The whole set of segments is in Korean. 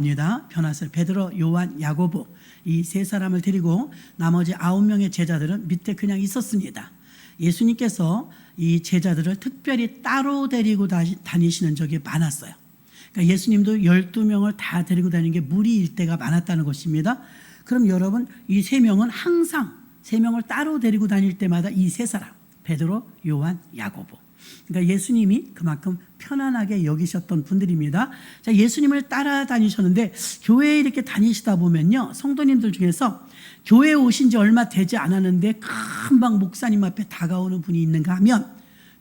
입니다. 변화설 베드로, 요한, 야고보 이 세 사람을 데리고 나머지 9명의 제자들은 밑에 그냥 있었습니다. 예수님께서 이 제자들을 특별히 따로 데리고 다니시는 적이 많았어요. 그러니까 예수님도 12명을 다 데리고 다니는 게 무리일 때가 많았다는 것입니다. 그럼 여러분 이 세 명은 항상 세 명을 따로 데리고 다닐 때마다 이 세 사람 베드로, 요한, 야고보 그러니까 예수님이 그만큼 편안하게 여기셨던 분들입니다. 자, 예수님을 따라다니셨는데 교회에 이렇게 다니시다 보면요, 성도님들 중에서 교회에 오신 지 얼마 되지 않았는데 금방 목사님 앞에 다가오는 분이 있는가 하면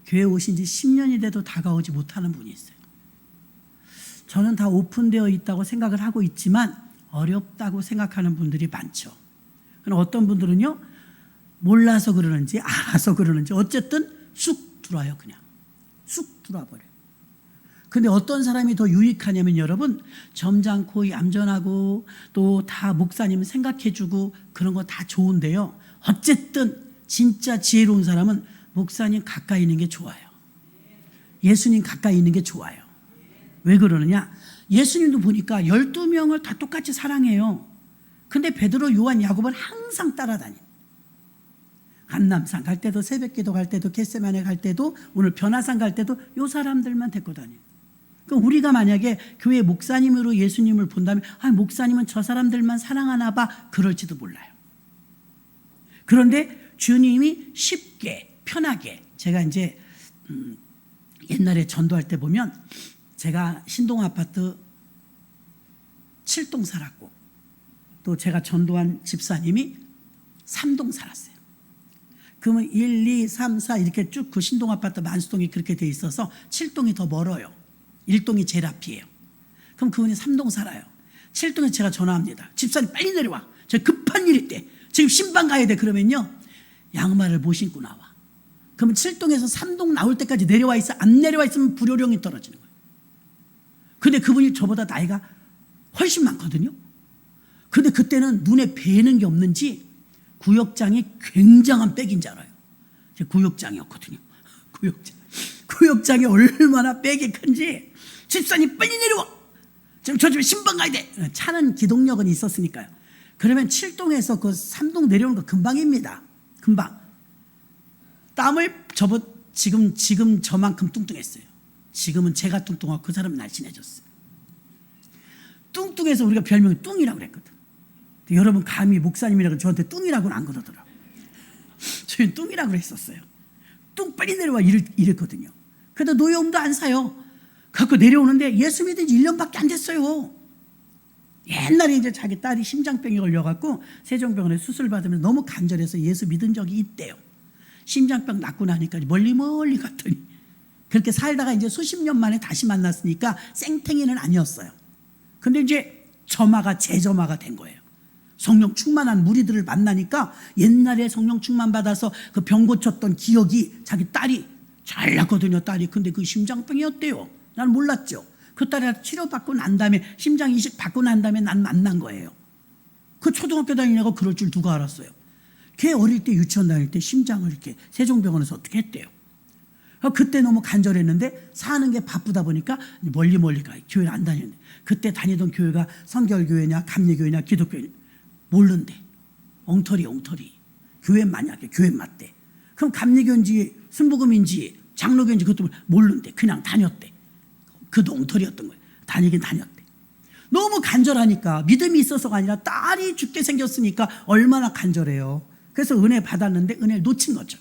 교회에 오신 지 10년이 돼도 다가오지 못하는 분이 있어요. 저는 다 오픈되어 있다고 생각을 하고 있지만 어렵다고 생각하는 분들이 많죠. 그럼 어떤 분들은요, 몰라서 그러는지 알아서 그러는지 어쨌든 쑥 들어와요. 그냥 쑥 들어와 버려요. 근데 어떤 사람이 더 유익하냐면 여러분, 점잖고 얌전하고 또 다 목사님 생각해주고 그런 거 다 좋은데요, 어쨌든 진짜 지혜로운 사람은 목사님 가까이 있는 게 좋아요. 예수님 가까이 있는 게 좋아요. 왜 그러느냐, 예수님도 보니까 12명을 다 똑같이 사랑해요. 근데 베드로, 요한, 야고보는 항상 따라다녀요. 감람산 갈 때도, 새벽기도 갈 때도, 겟세마네 갈 때도, 오늘 변화산 갈 때도 이 사람들만 데리고 다녀요. 그럼 우리가 만약에 교회 목사님으로 예수님을 본다면 목사님은 저 사람들만 사랑하나 봐, 그럴지도 몰라요. 그런데 주님이 쉽게 편하게, 제가 이제 옛날에 전도할 때 보면 제가 신동 아파트 7동 살았고 또 제가 전도한 집사님이 3동 살았어요. 그러면 1, 2, 3, 4 이렇게 쭉 그 신동 아파트 만수동이 그렇게 돼 있어서 7동이 더 멀어요. 1동이 제일 앞이에요. 그럼 그분이 3동 살아요. 7동에 제가 전화합니다. 집사님 빨리 내려와. 저 급한 일 있대. 지금 신방 가야 돼. 그러면요, 양말을 못 신고 나와. 그러면 7동에서 3동 나올 때까지 내려와 있어. 안 내려와 있으면 불효령이 떨어지는 거예요. 근데 그분이 저보다 나이가 훨씬 많거든요. 근데 그때는 눈에 뵈는 게 없는지 구역장이 굉장한 백인 줄 알아요. 구역장이었거든요. 구역장이 얼마나 백이 큰지, 집사님 빨리 내려와. 지금 저 집에 신방 가야 돼. 차는 기동력은 있었으니까요. 그러면 7동에서 그 3동 내려오는 거 금방입니다. 금방. 땀을 지금 저만큼 뚱뚱했어요. 지금은 제가 뚱뚱하고 그 사람은 날씬해졌어요. 뚱뚱해서 우리가 별명이 뚱이라고 그랬거든. 여러분 감히 목사님이라고 저한테 뚱이라고는 안 그러더라고요. 저희는 뚱이라고 그랬었어요. 뚱 빨리 내려와 이랬거든요. 그래도 노여움도 안 사요. 갖고 내려오는데 예수 믿은 지 1년밖에 안 됐어요. 옛날에 이제 자기 딸이 심장병에 걸려갖고 세종병원에 수술 받으면 너무 간절해서 예수 믿은 적이 있대요. 심장병 낫고 나니까 멀리 갔더니 그렇게 살다가 이제 수십 년 만에 다시 만났으니까 생탱이는 아니었어요. 근데 이제 제저마가 된 거예요. 성령 충만한 무리들을 만나니까 옛날에 성령 충만 받아서 그 병 고쳤던 기억이, 자기 딸이 잘 났거든요. 딸이. 근데 그 심장병이었대요. 난 몰랐죠. 그 딸이 치료받고 난 다음에, 심장 이식 받고 난 다음에 난 만난 거예요. 그 초등학교 다니냐고 그럴 줄 누가 알았어요. 걔 어릴 때 유치원 다닐 때 심장을 이렇게 세종병원에서 어떻게 했대요. 그때 너무 간절했는데 사는 게 바쁘다 보니까 멀리 가. 교회를 안 다녔는데, 그때 다니던 교회가 성결교회냐 감리교회냐 기독교회냐 모른대. 엉터리. 교회 만약에 교회 맞대. 그럼 감리교인지 순복음인지 장로교인지 그것도 모른대. 그냥 다녔대. 그도 엉터리였던 거예요. 다니긴 다녔대. 너무 간절하니까, 믿음이 있어서가 아니라 딸이 죽게 생겼으니까 얼마나 간절해요. 그래서 은혜 받았는데 은혜를 놓친 거죠.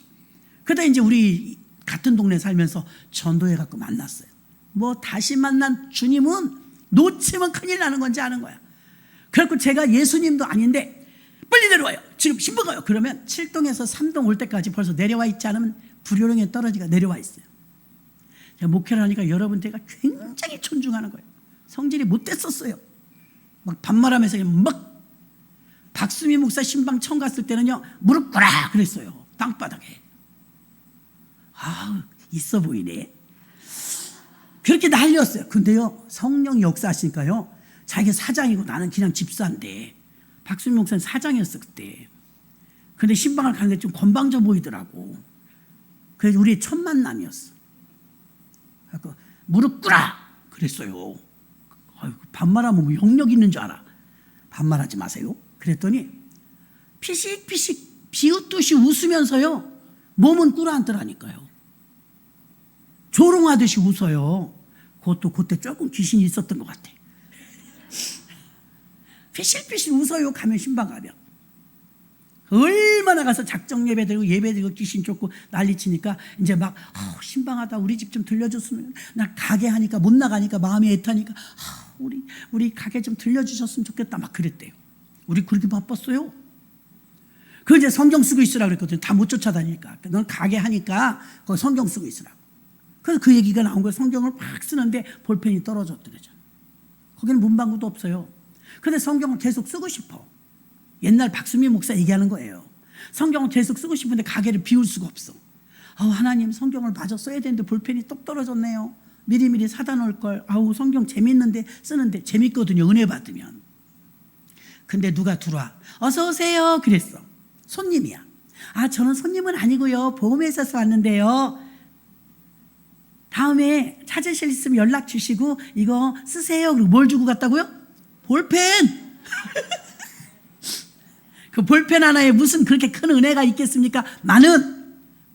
그러다 이제 우리 같은 동네 살면서 전도회 갖고 만났어요. 다시 만난 주님은 놓치면 큰일 나는 건지 아는 거야. 그래서 제가 예수님도 아닌데 빨리 내려와요. 지금 신방 가요. 그러면 7동에서 3동 올 때까지 벌써 내려와 있지 않으면 불효령에 떨어지가 내려와 있어요. 제가 목회를 하니까 여러분 제가 굉장히 존중하는 거예요. 성질이 못됐었어요. 막 반말하면서 막 박수미 목사 신방 처음 갔을 때는요, 무릎 꿇라 그랬어요. 땅바닥에. 있어 보이네. 그렇게 난리였어요. 근데요, 성령이 역사하시니까요, 자기 사장이고 나는 그냥 집사인데, 박수미 목사는 사장이었어 그때. 근데 신방을 가는데 좀 건방져 보이더라고. 그래서 우리의 첫 만남이었어. 무릎 꿇라 그랬어요. 아이고, 반말하면 뭐 영역 있는 줄 알아. 반말하지 마세요. 그랬더니 피식피식 비웃듯이 웃으면서요. 몸은 꿇어앉더라니까요. 조롱하듯이 웃어요. 그것도 그때 조금 귀신이 있었던 것 같아. 피실피실 웃어요. 가면 신방 가면. 얼마나 가서 작정 예배 드리고 귀신 쫓고 난리치니까 이제 막 신방하다 우리 집 좀 들려줬으면, 나 가게 하니까 못 나가니까 마음이 애타니까 우리 가게 좀 들려주셨으면 좋겠다 막 그랬대요. 우리 그렇게 바빴어요. 그 이제 성경 쓰고 있으라 그랬거든요. 다 못 쫓아다니니까. 넌 가게 하니까 거기 성경 쓰고 있으라고. 그래서 그 얘기가 나온 거예요. 성경을 막 쓰는데 볼펜이 떨어졌더래죠. 거기는 문방구도 없어요. 근데 성경을 계속 쓰고 싶어. 옛날 박수미 목사 얘기하는 거예요. 성경을 계속 쓰고 싶은데 가게를 비울 수가 없어. 하나님, 성경을 마저 써야 되는데 볼펜이 똑 떨어졌네요. 미리미리 사다 놓을 걸. 성경 재밌는데 쓰는데 재밌거든요. 은혜 받으면. 근데 누가 들어와. 어서 오세요. 그랬어. 손님이야. 저는 손님은 아니고요. 보험회사에서 왔는데요. 다음에 찾으실 일 있으면 연락 주시고 이거 쓰세요. 그리고 뭘 주고 갔다고요? 볼펜. 그 볼펜 하나에 무슨 그렇게 큰 은혜가 있겠습니까?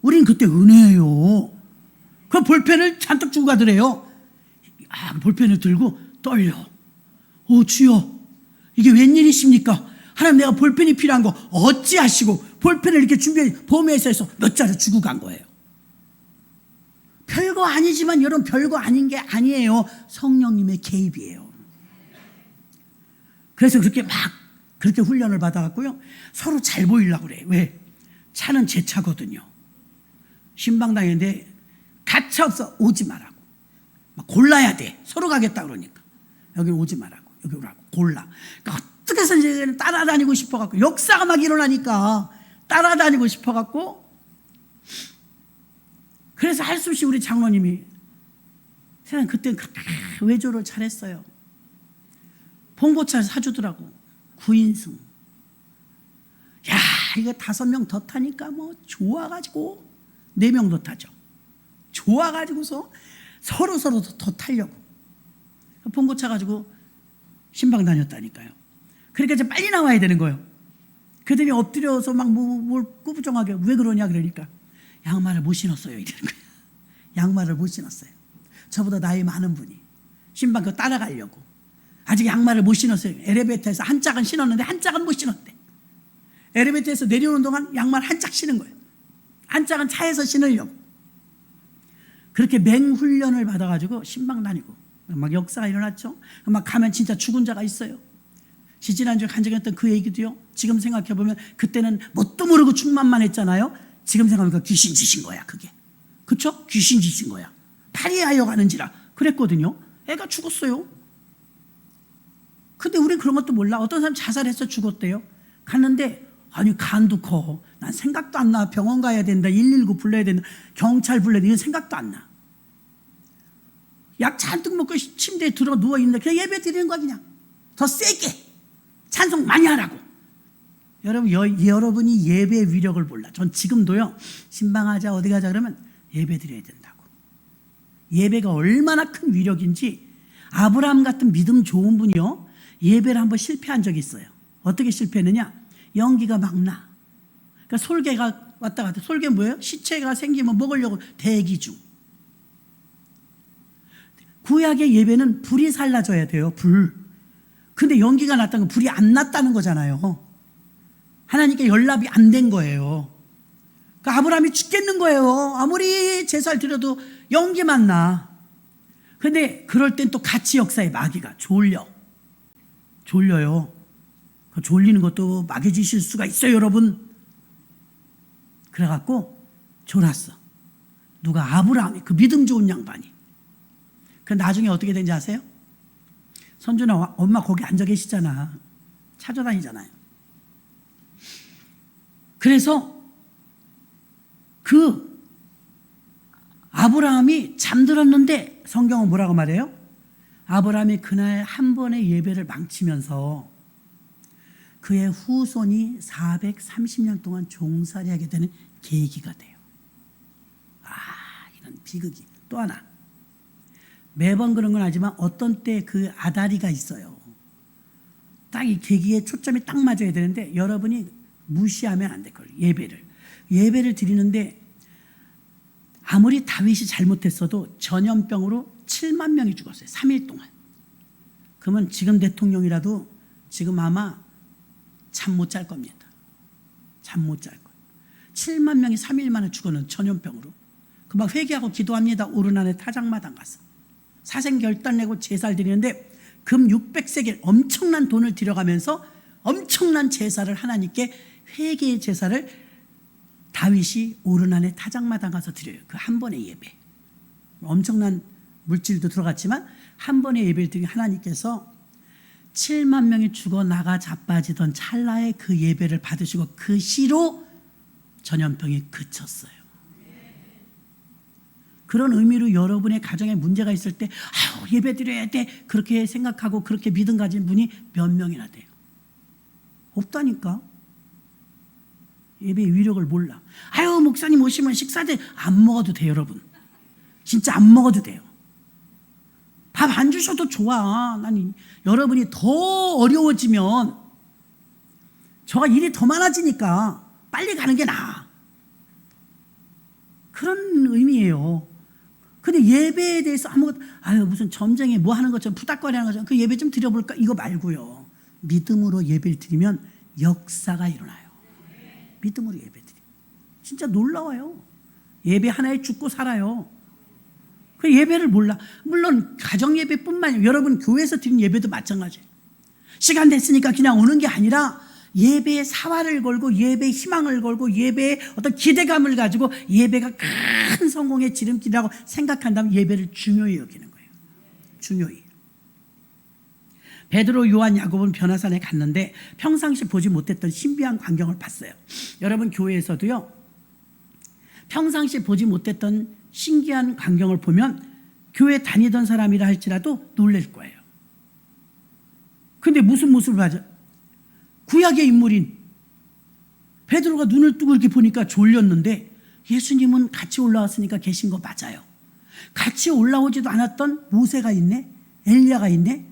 우린 그때 은혜예요. 그 볼펜을 잔뜩 주고 가더래요. 볼펜을 들고 떨려. 주여, 이게 웬일이십니까? 하나님, 내가 볼펜이 필요한 거 어찌하시고 볼펜을 이렇게 준비해 보험회사에서 몇 자루 주고 간 거예요. 별거 아니지만 여러분, 별거 아닌 게 아니에요. 성령님의 개입이에요. 그래서 그렇게 훈련을 받아갖고요. 서로 잘 보이려고 그래. 왜? 차는 제 차거든요. 신방당인데 가차 없어. 오지 말라고. 막 골라야 돼. 서로 가겠다 그러니까. 여기 오지 말라고. 여기 오라고. 골라. 그러니까 어떻게 해서 이제 따라다니고 싶어갖고, 역사가 막 일어나니까 따라다니고 싶어갖고, 그래서 할 수 없이 우리 장로님이, 세상 그때 외조를 잘했어요. 봉고차를 사주더라고. 9인승. 야, 이거 5명 더 타니까 뭐 좋아가지고 4명 더 타죠. 좋아가지고서 서로 더 타려고. 봉고차 가지고 신방 다녔다니까요. 그러니까 이제 빨리 나와야 되는 거예요. 그들이 엎드려서 막 뭘 꾸부정하게, 왜 그러냐 그러니까 양말을 못 신었어요 이러는 거예요. 양말을 못 신었어요. 저보다 나이 많은 분이 신방 그거 따라가려고 아직 양말을 못 신었어요. 엘리베이터에서 한 짝은 신었는데 한 짝은 못 신었대. 엘리베이터에서 내려오는 동안 양말 한 짝 신은 거예요. 한 짝은 차에서 신으려고. 그렇게 맹훈련을 받아가지고 신방 다니고 막 역사가 일어났죠. 막 가면 진짜 죽은 자가 있어요. 지지난주에 간 적이 있던 그 얘기도요. 지금 생각해보면 그때는 뭣도 모르고 충만만 했잖아요. 지금 생각하면 귀신 짓인 거야 그게. 그쵸? 귀신 짓인 거야. 파리하여 가는지라 그랬거든요. 애가 죽었어요. 근데 우린 그런 것도 몰라. 어떤 사람 자살해서 죽었대요. 갔는데 아니 간도 커. 난 생각도 안 나. 병원 가야 된다. 119 불러야 된다. 경찰 불러야 된다. 이건 생각도 안 나. 약 잔뜩 먹고 침대에 들어 누워있는데 그냥 예배 드리는 거야 그냥. 더 세게. 찬송 많이 하라고. 여러분, 여러분이 예배의 위력을 몰라. 전 지금도요. 신방하자 어디 가자 그러면 예배 드려야 된다고. 예배가 얼마나 큰 위력인지. 아브라함 같은 믿음 좋은 분이요. 예배를 한번 실패한 적이 있어요. 어떻게 실패했느냐? 연기가 막 나. 그러니까 솔개가 왔다 갔다. 솔개 뭐예요? 시체가 생기면 먹으려고 대기 중. 구약의 예배는 불이 살라져야 돼요. 불. 근데 연기가 났다는 건 불이 안 났다는 거잖아요. 하나님께 연락이 안 된 거예요. 그러니까 아브라함이 죽겠는 거예요. 아무리 제사를 드려도 연기만 나. 근데 그럴 땐 또 같이 역사의 마귀가 졸려요. 그 졸리는 것도 마귀 짓일 수가 있어요, 여러분. 그래갖고 졸았어. 누가? 아브라함이, 그 믿음 좋은 양반이. 그 나중에 어떻게 된지 아세요? 선준아, 엄마 거기 앉아 계시잖아. 찾아다니잖아요. 그래서 그 아브라함이 잠들었는데 성경은 뭐라고 말해요? 아브라함이 그날 한 번의 예배를 망치면서 그의 후손이 430년 동안 종살이하게 되는 계기가 돼요. 이런 비극이. 또 하나. 매번 그런 건 아니지만 어떤 때 그 아다리가 있어요. 딱 이 계기에 초점이 딱 맞아야 되는데 여러분이 무시하면 안 될 거예요. 예배를 드리는데 아무리 다윗이 잘못했어도 전염병으로 7만 명이 죽었어요. 3일 동안. 그러면 지금 대통령이라도 지금 아마 잠 못 잘 겁니다. 잠 못 잘 거예요. 7만 명이 3일 만에 죽었는 전염병으로. 그 막 회개하고 기도합니다. 오르난의 타작마당 가서. 사생결단 내고 제사를 드리는데 금 600세겔 엄청난 돈을 들여가면서 엄청난 제사를 하나님께 회개의 제사를 다윗이 오르난의 타작마당 가서 드려요. 그 한 번의 예배. 엄청난 물질도 들어갔지만 한 번의 예배를 드린 하나님께서 7만 명이 죽어나가 자빠지던 찰나에 그 예배를 받으시고 그 시로 전염병이 그쳤어요. 그런 의미로 여러분의 가정에 문제가 있을 때 예배 드려야 돼 그렇게 생각하고 그렇게 믿음 가진 분이 몇 명이나 돼요? 없다니까. 예배의 위력을 몰라. 목사님 오시면 식사들 안 먹어도 돼요. 여러분 진짜 안 먹어도 돼요. 밥 안 주셔도 좋아. 난 여러분이 더 어려워지면 저가 일이 더 많아지니까 빨리 가는 게 나아. 그런 의미예요. 근데 예배에 대해서 아무것도 무슨 점쟁이 뭐 하는 것처럼 푸닥거리는 것처럼 그 예배 좀 드려볼까 이거 말고요. 믿음으로 예배를 드리면 역사가 일어나요. 믿음으로 예배 드리면 진짜 놀라워요. 예배 하나에 죽고 살아요. 그 예배를 몰라. 물론 가정 예배뿐만 아니라 여러분 교회에서 드린 예배도 마찬가지예요. 시간 됐으니까 그냥 오는 게 아니라 예배에 사활을 걸고 예배에 희망을 걸고 예배에 어떤 기대감을 가지고 예배가 큰 성공의 지름길이라고 생각한다면 예배를 중요히 여기는 거예요. 중요히. 베드로, 요한, 야고보는 변화산에 갔는데 평상시 보지 못했던 신비한 광경을 봤어요. 여러분 교회에서도요. 평상시 보지 못했던 신기한 광경을 보면 교회 다니던 사람이라 할지라도 놀랄 거예요. 근데 무슨 모습을 봐죠? 구약의 인물인 베드로가 눈을 뜨고 이렇게 보니까 졸렸는데 예수님은 같이 올라왔으니까 계신 거 맞아요. 같이 올라오지도 않았던 모세가 있네, 엘리야가 있네.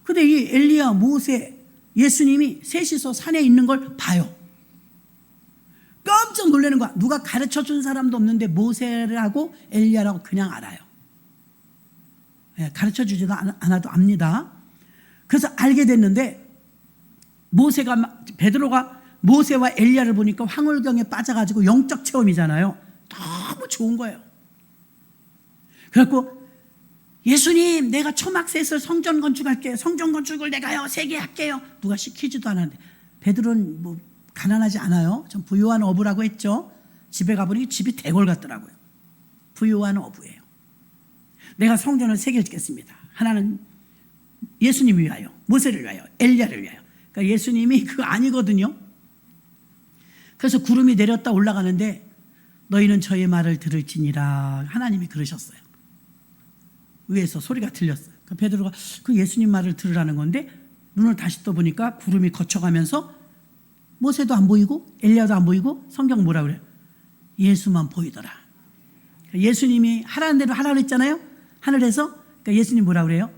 근데 이 엘리야, 모세, 예수님이 셋이서 산에 있는 걸 봐요. 깜짝 놀라는 거야. 누가 가르쳐준 사람도 없는데 모세라고 엘리야라고 그냥 알아요. 가르쳐주지도 않아도 압니다. 그래서 알게 됐는데 베드로가 모세와 엘리야를 보니까 황홀경에 빠져가지고 영적 체험이잖아요. 너무 좋은 거예요. 그래갖고 예수님 내가 초막셋을 성전 건축할게요. 성전 건축을 내가요 3개 할게요. 누가 시키지도 않았는데 베드로는 뭐 가난하지 않아요. 좀 부유한 어부라고 했죠. 집에 가보니 집이 대궐 같더라고요. 부유한 어부예요. 내가 성전을 3개 짓겠습니다. 하나는 예수님 위하여, 모세를 위하여, 엘리야를 위하여. 그러니까 예수님이 그거 아니거든요. 그래서 구름이 내렸다 올라가는데 너희는 저의 말을 들을지니라 하나님이 그러셨어요. 위에서 소리가 들렸어요. 그러니까 베드로가 그 예수님 말을 들으라는 건데 눈을 다시 떠보니까 구름이 거쳐가면서 모세도 안 보이고 엘리야도 안 보이고 성경 뭐라 그래요? 예수만 보이더라. 그러니까 예수님이 하라는 대로 하라고 했잖아요. 하늘에서. 그러니까 예수님 뭐라 그래요?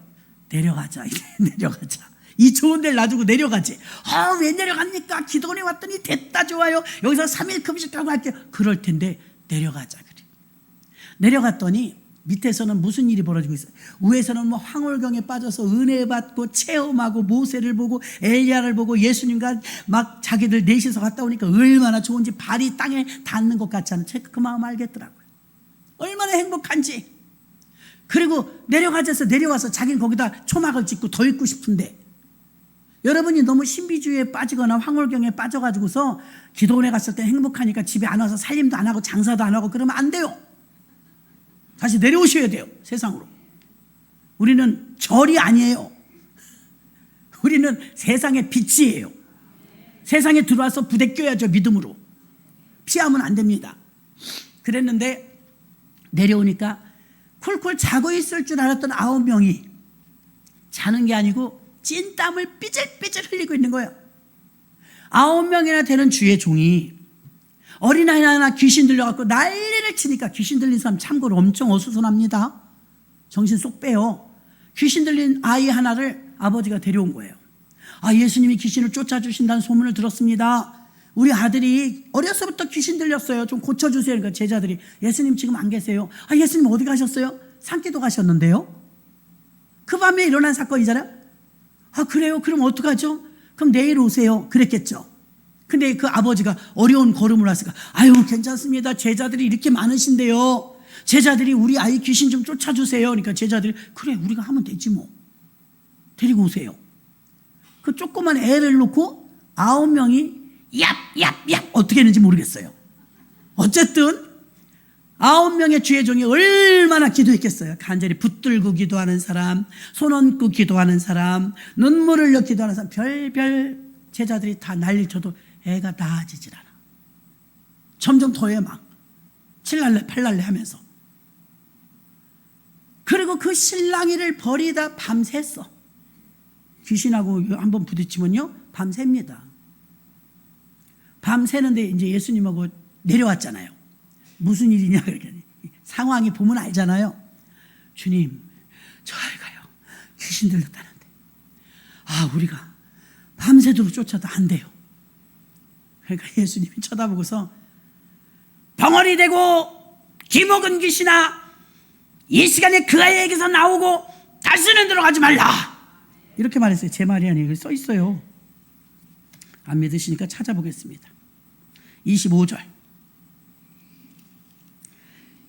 내려가자. 내려가자. 이 좋은 데를 놔두고 내려가지. 왜 내려갑니까? 기도원에 왔더니 됐다 좋아요. 여기서 3일 금식하고 할게요. 그럴 텐데 내려가자 그래. 내려갔더니 밑에서는 무슨 일이 벌어지고 있어요? 위에서는 뭐 황홀경에 빠져서 은혜 받고 체험하고 모세를 보고 엘리야를 보고 예수님과 막 자기들 넷이서 갔다 오니까 얼마나 좋은지 발이 땅에 닿는 것 같지 않은 그 마음 알겠더라고요. 얼마나 행복한지. 그리고 내려와서 자기는 거기다 초막을 짓고 더 있고 싶은데 여러분이 너무 신비주의에 빠지거나 황홀경에 빠져가지고서 기도원에 갔을 때 행복하니까 집에 안 와서 살림도 안 하고 장사도 안 하고 그러면 안 돼요. 다시 내려오셔야 돼요. 세상으로. 우리는 절이 아니에요. 우리는 세상의 빛이에요. 세상에 들어와서 부대껴야죠. 믿음으로. 피하면 안 됩니다. 그랬는데 내려오니까 쿨쿨 자고 있을 줄 알았던 9명이 자는 게 아니고 찐땀을 삐질삐질 흘리고 있는 거예요. 9명이나 되는 주의 종이 어린아이 하나 귀신 들려갖고 난리를 치니까 귀신 들린 사람 참고로 엄청 어수선합니다. 정신 쏙 빼요. 귀신 들린 아이 하나를 아버지가 데려온 거예요. 예수님이 귀신을 쫓아주신다는 소문을 들었습니다. 우리 아들이 어려서부터 귀신 들렸어요. 좀 고쳐주세요. 그러니까 제자들이 예수님 지금 안 계세요. 예수님 어디 가셨어요? 산기도 가셨는데요. 그 밤에 일어난 사건이잖아요. 그래요? 그럼 어떡하죠? 그럼 내일 오세요. 그랬겠죠. 근데 그 아버지가 어려운 걸음을 하시니까 괜찮습니다. 제자들이 이렇게 많으신데요. 제자들이 우리 아이 귀신 좀 쫓아주세요. 그러니까 제자들이 그래 우리가 하면 되지 뭐. 데리고 오세요. 그 조그만 애를 놓고 9명이 얍얍얍 어떻게 했는지 모르겠어요. 어쨌든 9명의 주의 종이 얼마나 기도했겠어요. 간절히 붙들고 기도하는 사람, 손 얹고 기도하는 사람, 눈물을 흘려 기도하는 사람, 별별 제자들이 다 난리를 쳐도 애가 나아지질 않아. 점점 더해 막 7날래 8날래 하면서. 그리고 그 실랑이를 버리다 밤샜어. 귀신하고 한번 부딪히면요 밤새입니다. 밤새는데 이제 예수님하고 내려왔잖아요. 무슨 일이냐 그렇게 상황이 보면 알잖아요. 주님 저 아이가요 귀신 들렸다는데 우리가 밤새도록 쫓아도 안 돼요. 그러니까 예수님이 쳐다보고서 벙어리 되고 기먹은 귀신아 이 시간에 그 아이에게서 나오고 다시는 들어가지 말라 이렇게 말했어요. 제 말이 아니에요. 여기 써 있어요. 안 믿으시니까 찾아보겠습니다. 25절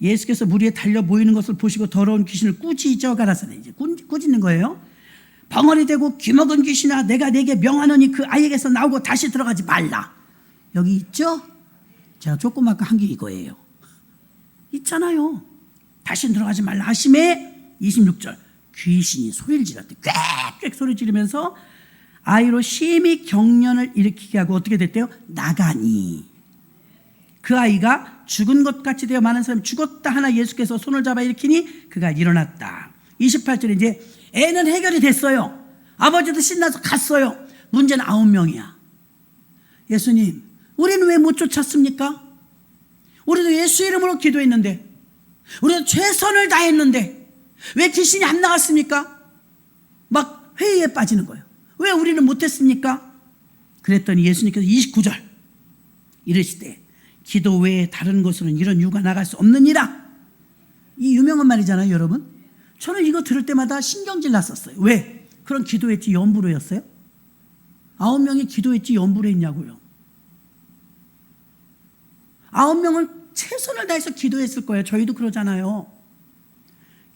예수께서 물 위에 달려 모이는 것을 보시고 더러운 귀신을 꾸짖어 가라사대. 이제 꾸짖는 거예요. 벙어리 되고 귀먹은 귀신아 내가 네게 명하노니 그 아이에게서 나오고 다시 들어가지 말라. 여기 있죠? 제가 조그맣게 한 게 이거예요. 있잖아요. 다시 들어가지 말라 하심에 26절 귀신이 소리를 지렀대. 꽥꽥 소리 지르면서 아이로 심히 경련을 일으키게 하고 어떻게 됐대요? 나가니. 그 아이가 죽은 것 같이 되어 많은 사람이 죽었다 하나 예수께서 손을 잡아 일으키니 그가 일어났다. 28절에 이제 애는 해결이 됐어요. 아버지도 신나서 갔어요. 문제는 9명이야. 예수님 우리는 왜 못 쫓았습니까? 우리도 예수 이름으로 기도했는데 우리도 최선을 다했는데 왜 귀신이 안 나갔습니까? 막 회의에 빠지는 거예요. 왜 우리는 못했습니까? 그랬더니 예수님께서 29절 이르시되 기도 외에 다른 것으로는 이런 유가 나갈 수 없느니라. 이 유명한 말이잖아요 여러분. 저는 이거 들을 때마다 신경질 났었어요. 왜? 그런 기도했지 염불로 했어요? 9명이 기도했지 염불로 했냐고요. 9명은 최선을 다해서 기도했을 거예요. 저희도 그러잖아요.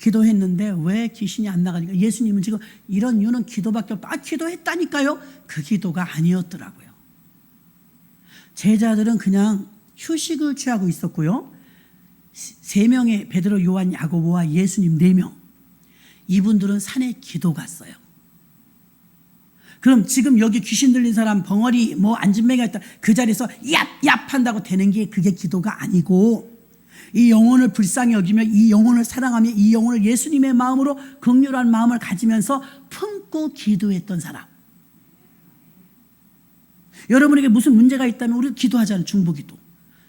기도했는데 왜 귀신이 안 나가니까 예수님은 지금 이런 이유는 기도밖에 없다. 기도했다니까요. 그 기도가 아니었더라고요. 제자들은 그냥 휴식을 취하고 있었고요. 3명의 베드로, 요한, 야고보와 예수님 4명. 이분들은 산에 기도 갔어요. 그럼 지금 여기 귀신 들린 사람 벙어리 안진뱅이가 있다. 그 자리에서 얍얍 한다고 되는 게 그게 기도가 아니고 이 영혼을 불쌍히 여기며 이 영혼을 사랑하며 이 영혼을 예수님의 마음으로 긍휼한 마음을 가지면서 품고 기도했던 사람. 여러분에게 무슨 문제가 있다면 우리 기도하잖아요. 중보기도.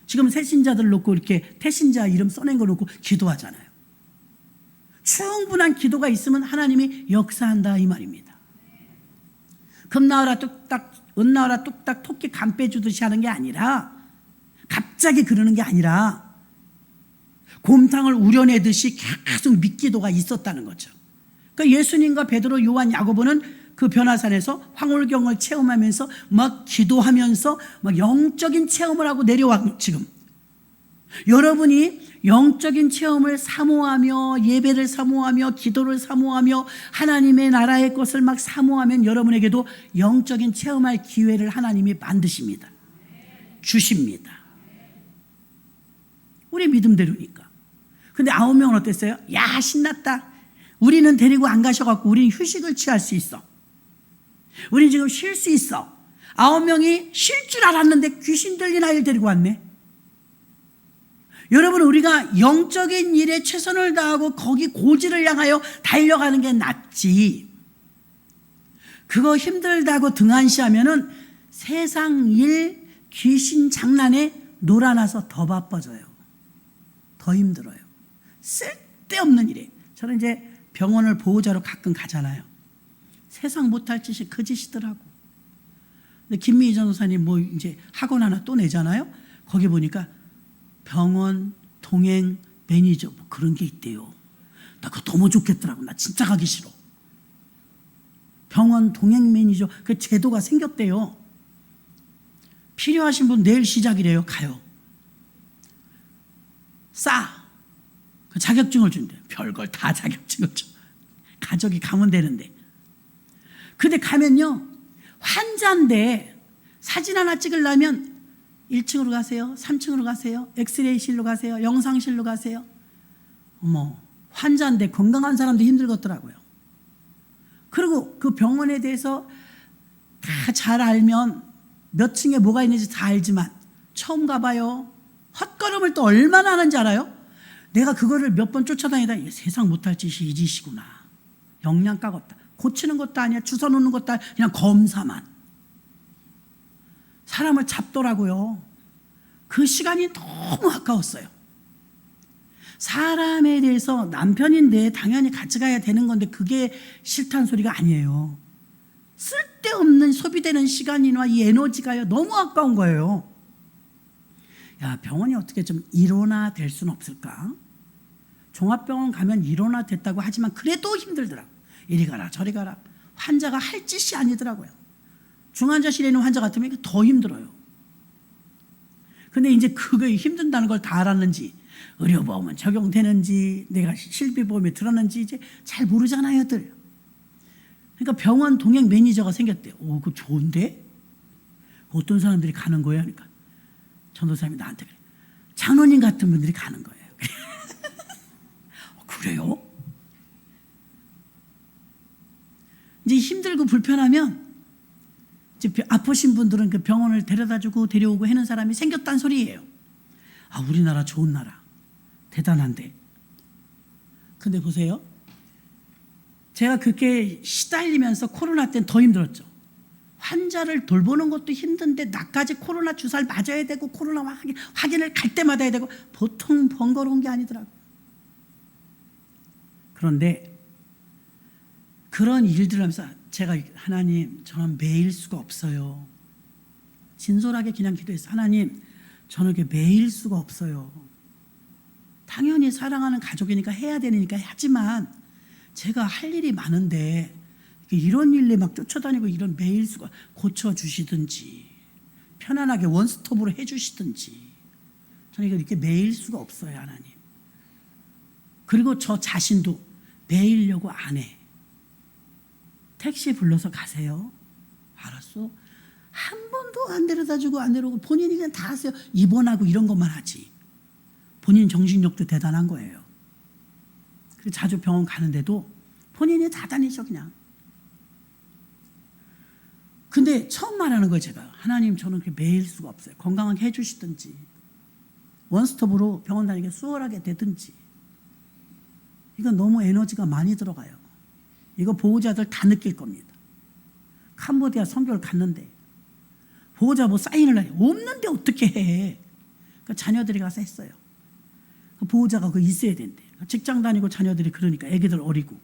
지금 새신자들 놓고 이렇게 태신자 이름 써낸 거 놓고 기도하잖아요. 충분한 기도가 있으면 하나님이 역사한다 이 말입니다. 금 나와라 뚝딱 은 나와라 뚝딱 토끼 간 빼주듯이 하는 게 아니라 갑자기 그러는 게 아니라 곰탕을 우려내듯이 계속 믿기도가 있었다는 거죠. 그러니까 예수님과 베드로, 요한, 야고보는 그 변화산에서 황홀경을 체험하면서 막 기도하면서 막 영적인 체험을 하고 내려와. 지금 여러분이 영적인 체험을 사모하며 예배를 사모하며 기도를 사모하며 하나님의 나라의 것을 막 사모하면 여러분에게도 영적인 체험할 기회를 하나님이 만드십니다. 주십니다. 우리 믿음대로니까. 근데 9명은 어땠어요? 야 신났다. 우리는 데리고 안 가셔갖고 우리는 휴식을 취할 수 있어. 우리는 지금 쉴 수 있어. 9명이 쉴 줄 알았는데 귀신 들린 아이를 데리고 왔네. 여러분 우리가 영적인 일에 최선을 다하고 거기 고지를 향하여 달려가는 게 낫지. 그거 힘들다고 등한시하면은 세상 일 귀신 장난에 놀아나서 더 바빠져요. 더 힘들어요. 쓸데없는 일에. 저는 이제 병원을 보호자로 가끔 가잖아요. 세상 못할 짓이 그 짓이더라고. 근데 김미희 전도사님 뭐 이제 학원 하나 또 내잖아요. 거기 보니까 병원 동행 매니저 뭐 그런 게 있대요. 나 그거 너무 좋겠더라고. 나 진짜 가기 싫어. 병원 동행 매니저 그 제도가 생겼대요. 필요하신 분 내일 시작이래요. 가요. 그 자격증을 준대요. 별걸 다 자격증을 줘. 가족이 가면 되는데. 근데 가면요. 환자인데 사진 하나 찍으려면 1층으로 가세요. 3층으로 가세요. 엑스레이실로 가세요. 영상실로 가세요. 어머, 환자인데 건강한 사람도 힘들겠더라고요. 그리고 그 병원에 대해서 다 잘 알면 몇 층에 뭐가 있는지 다 알지만 처음 가봐요. 헛걸음을 또 얼마나 하는지 알아요? 내가 그거를 몇 번 쫓아다니다 세상 못할 짓이 이 짓이구나. 영양 까겄다. 고치는 것도 아니야. 주사 놓는 것도 아니야. 그냥 검사만. 사람을 잡더라고요. 그 시간이 너무 아까웠어요. 사람에 대해서 남편인데 당연히 같이 가야 되는 건데 그게 싫다는 소리가 아니에요. 쓸데없는 소비되는 시간이나 이 에너지가요 너무 아까운 거예요. 야, 병원이 어떻게 좀 일원화될 수는 없을까? 종합병원 가면 일원화됐다고 하지만 그래도 힘들더라고. 이리 가라 저리 가라. 환자가 할 짓이 아니더라고요. 중환자실에 있는 환자 같으면 더 힘들어요. 근데 이제 그게 힘든다는 걸 다 알았는지 의료보험은 적용되는지 내가 실비보험에 들었는지 이제 잘 모르잖아요들. 그러니까 병원 동행 매니저가 생겼대요. 오, 그거 좋은데? 어떤 사람들이 가는 거예요? 그러니까 전도사님이 나한테 그래. 장로님 같은 분들이 가는 거예요. 그래요? 이제 힘들고 불편하면 이제 아프신 분들은 그 병원을 데려다주고 데려오고 하는 사람이 생겼다는 소리예요. 아, 우리나라 좋은 나라. 대단한데. 근데 보세요. 제가 그렇게 시달리면서 코로나 때는 더 힘들었죠. 환자를 돌보는 것도 힘든데 나까지 코로나 주사를 맞아야 되고 코로나 확인을 갈 때마다 해야 되고 보통 번거로운 게 아니더라고요. 그런데 그런 일들을 하면서 제가 하나님 저는 매일 수가 없어요. 진솔하게 그냥 기도했어요. 하나님 저는 이렇게 매일 수가 없어요. 당연히 사랑하는 가족이니까 해야 되니까 하지만 제가 할 일이 많은데 이런 일에 막 쫓아다니고 이런 매일 수가 고쳐주시든지 편안하게 원스톱으로 해주시든지 저는 이렇게 매일 수가 없어요. 하나님. 그리고 저 자신도 매일려고 안 해. 택시 불러서 가세요. 알았어. 한 번도 안 데려다주고 안 데려오고 본인이 그냥 다 하세요. 입원하고 이런 것만 하지. 본인 정신력도 대단한 거예요. 그리고 자주 병원 가는데도 본인이 다 다니셔 그냥. 근데 처음 말하는 거예요. 제가 하나님 저는 그렇게 매일 수가 없어요. 건강하게 해주시든지 원스톱으로 병원 다니게 수월하게 되든지. 이건 너무 에너지가 많이 들어가요. 이거 보호자들 다 느낄 겁니다. 캄보디아 선교를 갔는데 보호자 뭐 사인을 해. 없는데 어떻게 해. 그러니까 자녀들이 가서 했어요. 그 보호자가 그거 있어야 된대. 직장 다니고 자녀들이 그러니까 애기들 어리고.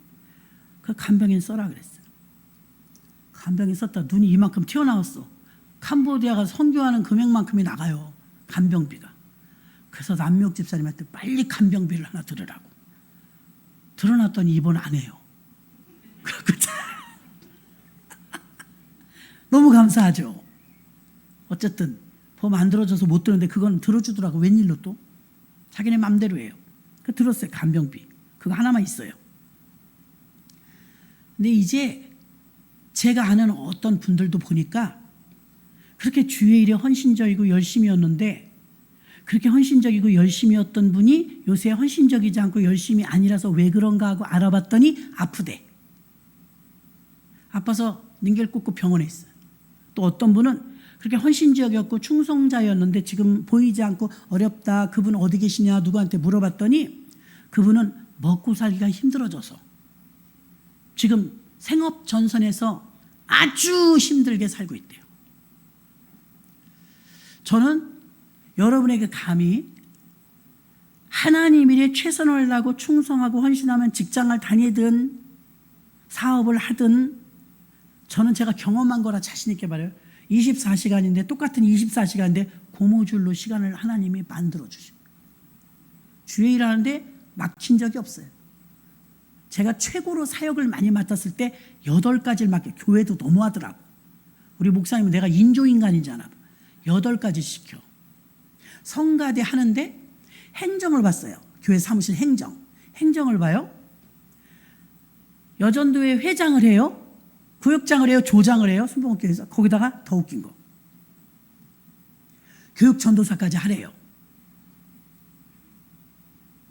그 간병인 써라 그랬어요. 간병인 썼다 눈이 이만큼 튀어나왔어. 캄보디아가 선교하는 금액만큼이 나가요. 간병비가. 그래서 남미옥 집사님한테 빨리 간병비를 하나 들으라고. 들어놨더니 입원 안 해요. 너무 감사하죠. 어쨌든 보험 안 들어줘서 못 들었는데 그건 들어주더라고. 웬일로 또 자기네 맘대로 해요. 그 들었어요. 간병비 그거 하나만 있어요. 근데 이제 제가 아는 어떤 분들도 보니까 그렇게 주의 일에 헌신적이고 열심이었는데 그렇게 헌신적이고 열심이었던 분이 요새 헌신적이지 않고 열심이 아니라서 왜 그런가 하고 알아봤더니 아프대. 아파서 링겔 꽂고 병원에 있어요. 또 어떤 분은 그렇게 헌신적이었고 충성자였는데 지금 보이지 않고 어렵다. 그분 어디 계시냐 누구한테 물어봤더니 그분은 먹고 살기가 힘들어져서 지금 생업 전선에서 아주 힘들게 살고 있대요. 저는 여러분에게 감히 하나님 일에 최선을 다하고 충성하고 헌신하면 직장을 다니든 사업을 하든, 저는 제가 경험한 거라 자신 있게 말해요. 24시간인데 똑같은 24시간인데 고무줄로 시간을 하나님이 만들어 주십니다. 주의 일하는데 막힌 적이 없어요. 제가 최고로 사역을 많이 맡았을 때 8가지를 맡겨. 교회도 너무하더라고. 우리 목사님은 내가 인조인간이잖아. 8가지 시켜. 성가대 하는데 행정을 봤어요. 교회 사무실 행정을 봐요. 여전도회 회장을 해요. 구역장을 해요. 조장을 해요. 순복음교회에서. 거기다가 더 웃긴 거, 교육 전도사까지 하래요.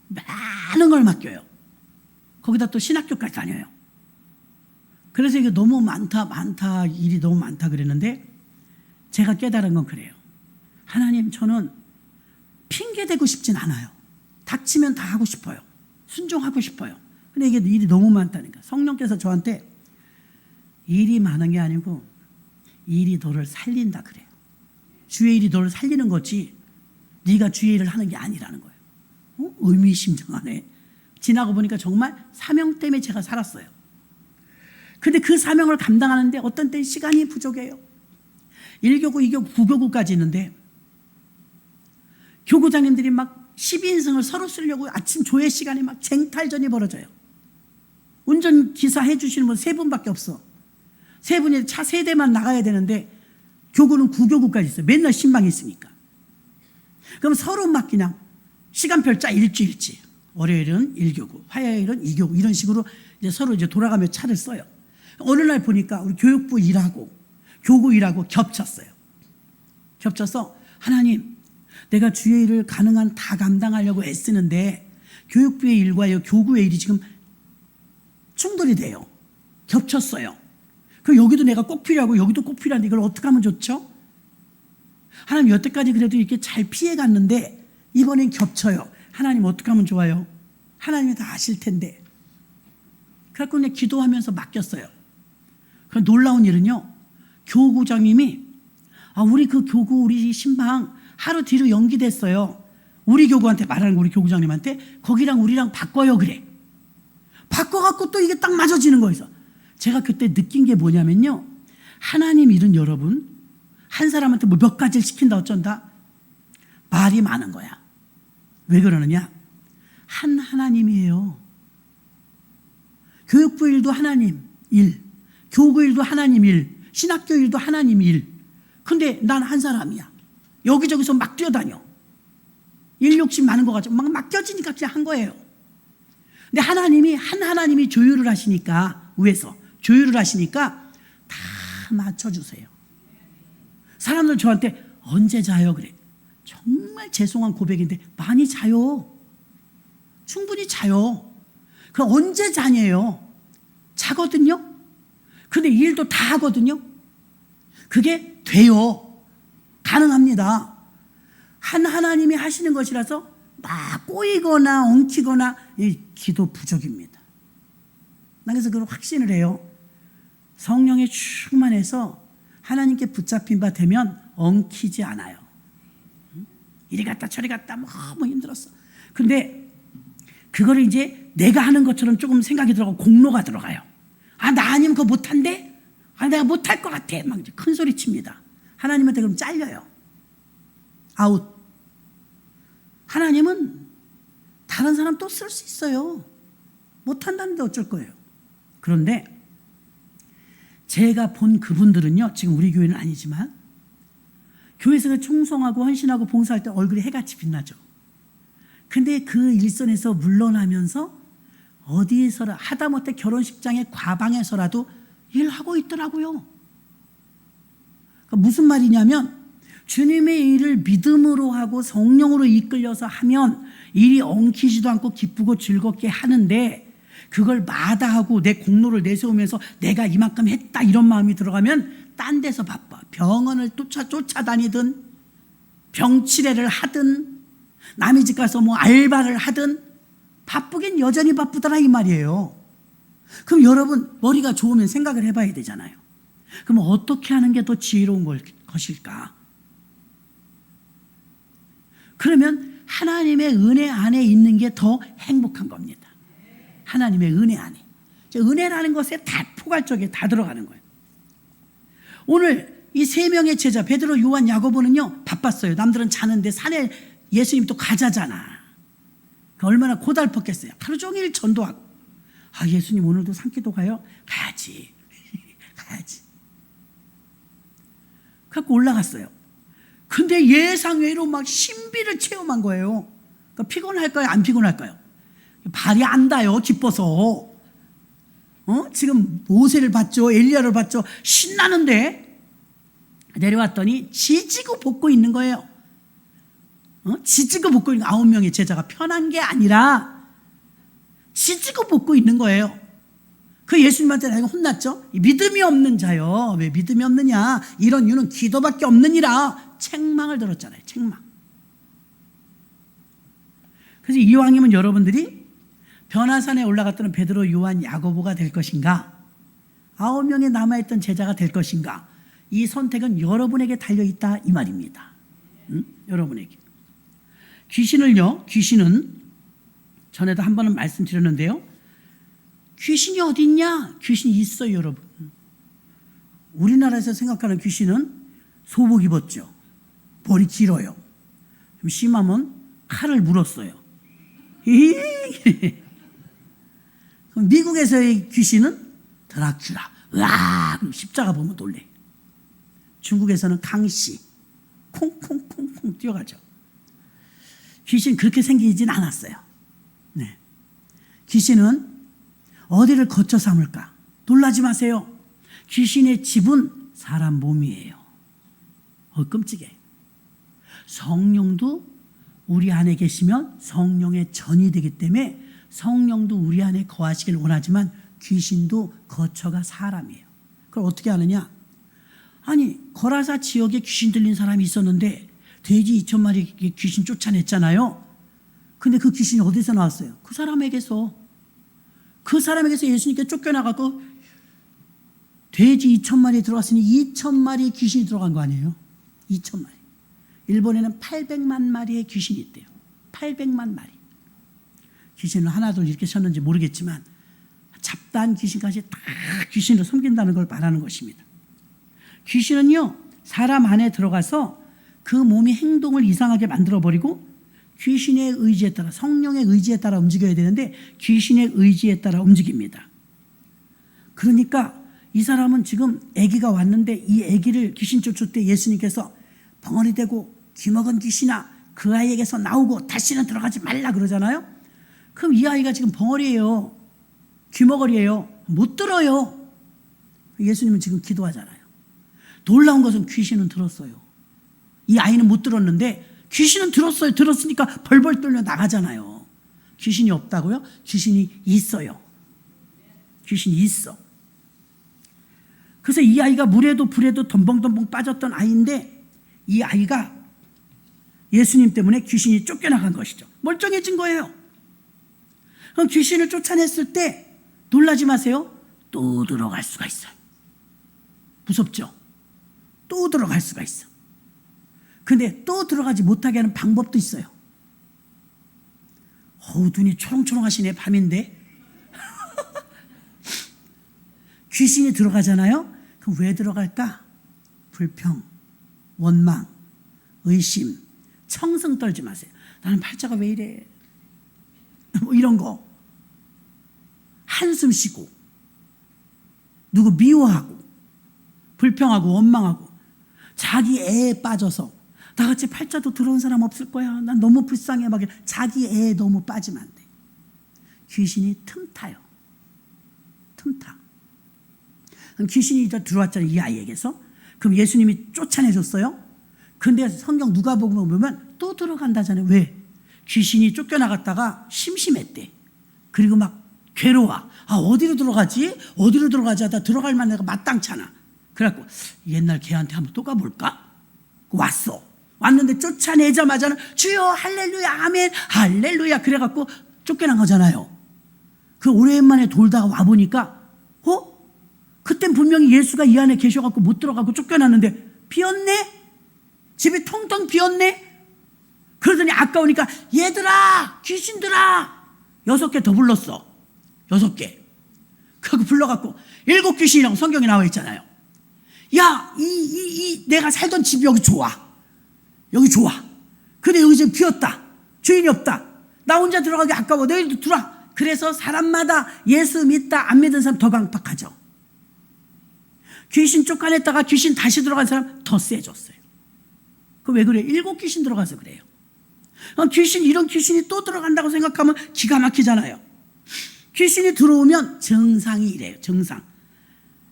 많은 걸 맡겨요. 거기다 또 신학교까지 다녀요. 그래서 이게 너무 많다 일이 너무 많다 그랬는데, 제가 깨달은 건 그래요. 하나님, 저는 핑계대고 싶진 않아요. 닥치면 다 하고 싶어요. 순종하고 싶어요. 근데 이게 일이 너무 많다니까. 성령께서 저한테 일이 많은 게 아니고 일이 너를 살린다 그래요. 주의 일이 너를 살리는 거지 네가 주의 일을 하는 게 아니라는 거예요. 의미심장하네. 지나고 보니까 정말 사명 때문에 제가 살았어요. 근데 그 사명을 감당하는데 어떤 때 시간이 부족해요. 1교구, 2교구, 9교구까지 있는데 교구장님들이 막 12인승을 서로 쓰려고 아침 조회 시간에 막 쟁탈전이 벌어져요. 운전기사 해주시는 분 3분밖에 없어. 3분이 차 3대만 나가야 되는데 교구는 9교구까지 있어요. 맨날 신방이 있으니까. 그럼 서로 막 그냥 시간별 짜 일주일치. 월요일은 1교구, 화요일은 2교구, 이런 식으로 이제 서로 이제 돌아가며 차를 써요. 어느 날 보니까 우리 교육부 일하고 교구 일하고 겹쳤어요. 겹쳐서 하나님, 내가 주의 일을 가능한 다 감당하려고 애쓰는데 교육부의 일과 교구의 일이 지금 충돌이 돼요. 겹쳤어요. 그럼 여기도 내가 꼭 필요하고 여기도 꼭 필요한데 이걸 어떻게 하면 좋죠? 하나님, 여태까지 그래도 이렇게 잘 피해갔는데 이번엔 겹쳐요. 하나님, 어떻게 하면 좋아요? 하나님이 다 아실 텐데. 그래서 그냥 기도하면서 맡겼어요. 그 놀라운 일은요, 교구장님이 우리 그 교구 우리 신방 하루 뒤로 연기됐어요. 우리 교구한테 말하는 거, 우리 교구장님한테 거기랑 우리랑 바꿔요 그래. 바꿔갖고 또 이게 딱 맞아지는 거예요. 제가 그때 느낀 게 뭐냐면요, 하나님 일은 여러분 한 사람한테 뭐 몇 가지를 시킨다 어쩐다 말이 많은 거야. 왜 그러느냐, 한 하나님이에요. 교육부 일도 하나님 일, 교구 일도 하나님 일, 신학교 일도 하나님 일. 근데 난 한 사람이야. 여기저기서 막 뛰어다녀. 일 욕심 많은 거 가지고 막 맡겨지니까 그냥 한 거예요. 근데 하나님이 조율을 하시니까, 위에서 조율을 하시니까 다 맞춰주세요. 사람들 저한테 언제 자요 그래. 정말 죄송한 고백인데 많이 자요. 충분히 자요. 그럼 언제 자냐요? 자거든요. 근데 일도 다 하거든요. 그게 돼요. 가능합니다. 하나님이 하시는 것이라서 막 꼬이거나 엉키거나 기도 부족입니다. 나 그래서 그걸 확신을 해요. 성령에 충만해서 하나님께 붙잡힌 바 되면 엉키지 않아요. 이리 갔다 저리 갔다 너무 힘들었어. 근데 그거를 이제 내가 하는 것처럼 조금 생각이 들어가고 공로가 들어가요. 나 아니면 그거 못한대? 내가 못할 것 같아. 막 이제 큰 소리 칩니다. 하나님한테 그럼 잘려요. 아웃. 하나님은 다른 사람 또 쓸 수 있어요. 못한다는데 어쩔 거예요. 그런데 제가 본 그분들은요, 지금 우리 교회는 아니지만 교회에서 충성하고 헌신하고 봉사할 때 얼굴이 해같이 빛나죠. 근데 그 일선에서 물러나면서 어디에서라, 하다못해 결혼식장의 과방에서라도 일하고 있더라고요. 그러니까 무슨 말이냐면, 주님의 일을 믿음으로 하고 성령으로 이끌려서 하면 일이 엉키지도 않고 기쁘고 즐겁게 하는데, 그걸 마다하고 내 공로를 내세우면서 내가 이만큼 했다 이런 마음이 들어가면 딴 데서 바빠. 병원을 쫓아다니든 병치레를 하든 남의 집 가서 뭐 알바를 하든 바쁘긴 여전히 바쁘더라 이 말이에요. 그럼 여러분, 머리가 좋으면 생각을 해봐야 되잖아요. 그럼 어떻게 하는 게 더 지혜로운 것일까? 그러면 하나님의 은혜 안에 있는 게 더 행복한 겁니다. 하나님의 은혜 안에. 은혜라는 것에 다 포괄적에 다 들어가는 거예요. 오늘 이 세 명의 제자 베드로, 요한, 야고보는요 바빴어요. 남들은 자는데 산에 예수님 또 가자잖아. 얼마나 고달팠겠어요. 하루 종일 전도하고. 아, 예수님 오늘도 산기도 가요? 가야지. 가야지. 그래서 올라갔어요. 근데 예상외로 막 신비를 체험한 거예요. 그러니까 피곤할까요? 안 피곤할까요? 발이 안 닿아요. 기뻐서. 지금 모세를 봤죠. 엘리야를 봤죠. 신나는데 내려왔더니 지지고 볶고 있는 거예요. 지지고 볶고 있는 9명의 제자가 편한 게 아니라 지지고 볶고 있는 거예요. 그 예수님한테 나이가 혼났죠. 믿음이 없는 자요. 왜 믿음이 없느냐. 이런 이유는 기도밖에 없느니라. 책망을 들었잖아요. 책망. 그래서 이왕이면 여러분들이 변화산에 올라갔던 베드로, 요한, 야고보가 될 것인가, 9명의 남아있던 제자가 될 것인가, 이 선택은 여러분에게 달려있다 이 말입니다. 여러분에게. 귀신은 전에도 한 번은 말씀드렸는데요, 귀신이 어디 있냐? 귀신이 있어요, 여러분. 우리나라에서 생각하는 귀신은 소복 입었죠. 머리 길어요. 좀 심하면 칼을 물었어요. 그럼 미국에서의 귀신은 드라큘라. 으아! 그럼 십자가 보면 놀래. 중국에서는 강씨. 콩콩콩콩 뛰어가죠. 귀신 그렇게 생기진 않았어요. 네. 귀신은 어디를 거쳐 삼을까? 놀라지 마세요. 귀신의 집은 사람 몸이에요. 끔찍해. 성령도 우리 안에 계시면 성령의 전이 되기 때문에 성령도 우리 안에 거하시길 원하지만 귀신도 거처가 사람이에요. 그걸 어떻게 하느냐? 아니, 거라사 지역에 귀신 들린 사람이 있었는데 돼지 2,000마리 귀신 쫓아냈잖아요. 근데 그 귀신이 어디서 나왔어요? 그 사람에게서 예수님께 쫓겨나가고 돼지 2,000마리 들어갔으니 2,000마리 귀신이 들어간 거 아니에요? 2,000마리. 일본에는 800만 마리의 귀신이 있대요. 800만 마리. 귀신을 하나둘 이렇게 쳤는지 모르겠지만 잡다한 귀신까지 다 귀신을 섬긴다는 걸 말하는 것입니다. 귀신은요, 사람 안에 들어가서 그 몸이 행동을 이상하게 만들어버리고 귀신의 의지에 따라, 성령의 의지에 따라 움직여야 되는데 귀신의 의지에 따라 움직입니다. 그러니까 이 사람은 지금 아기가 왔는데 이 아기를 귀신 쫓을 때 예수님께서 벙어리 대고 귀먹은 귀신아 그 아이에게서 나오고 다시는 들어가지 말라 그러잖아요. 그럼 이 아이가 지금 벙어리예요. 귀머거리예요. 못 들어요. 예수님은 지금 기도하잖아요. 놀라운 것은 귀신은 들었어요. 이 아이는 못 들었는데 귀신은 들었어요. 들었으니까 벌벌 떨려 나가잖아요. 귀신이 없다고요? 귀신이 있어요. 귀신이 있어. 그래서 이 아이가 물에도 불에도 덤벙덤벙 빠졌던 아이인데 이 아이가 예수님 때문에 귀신이 쫓겨나간 것이죠. 멀쩡해진 거예요. 그럼 귀신을 쫓아냈을 때 놀라지 마세요. 또 들어갈 수가 있어요. 무섭죠? 또 들어갈 수가 있어. 근데 또 들어가지 못하게 하는 방법도 있어요. 눈이 초롱초롱하시네. 밤인데. 귀신이 들어가잖아요. 그럼 왜 들어갈까? 불평, 원망, 의심, 청승 떨지 마세요. 나는 팔자가 왜 이래? 뭐 이런 거. 한숨 쉬고, 누구 미워하고, 불평하고, 원망하고, 자기 애에 빠져서, 나같이 팔자도 들어온 사람 없을 거야. 난 너무 불쌍해. 막 자기 애에 너무 빠지면 안 돼. 귀신이 틈타요. 틈타. 그럼 귀신이 들어왔잖아요. 이 아이에게서. 그럼 예수님이 쫓아내줬어요. 근데 성경 누가복음 보면 또 들어간다잖아요. 왜? 귀신이 쫓겨나갔다가 심심했대. 그리고 막 괴로워. 어디로 들어가지? 어디로 들어가지 하다 들어갈 만해가 마땅찮아. 그래갖고 옛날 걔한테 한번 또 가볼까? 왔어. 왔는데 쫓아내자마자는 주여 할렐루야 아멘 할렐루야 그래갖고 쫓겨난 거잖아요. 그 오랜만에 돌다가 와보니까 그땐 분명히 예수가 이 안에 계셔갖고 못 들어가고 쫓겨났는데 비었네? 집이 텅텅 비었네? 그러더니 아까우니까 얘들아 귀신들아 6개 더 불렀어. 6개. 그거 불러갖고 7 귀신이라고 성경에 나와 있잖아요. 야, 내가 살던 집이 여기 좋아. 여기 좋아. 근데 여기 지금 비었다. 주인이 없다. 나 혼자 들어가기 아까워. 너희도 들어와. 그래서 사람마다 예수 믿다 안 믿은 사람 더 강팍하죠. 귀신 쫓아냈다가 귀신 다시 들어간 사람 더 세졌어요. 그 왜 그래요? 7 귀신 들어가서 그래요. 귀신, 이런 귀신이 또 들어간다고 생각하면 기가 막히잖아요. 귀신이 들어오면 증상이 이래요. 증상.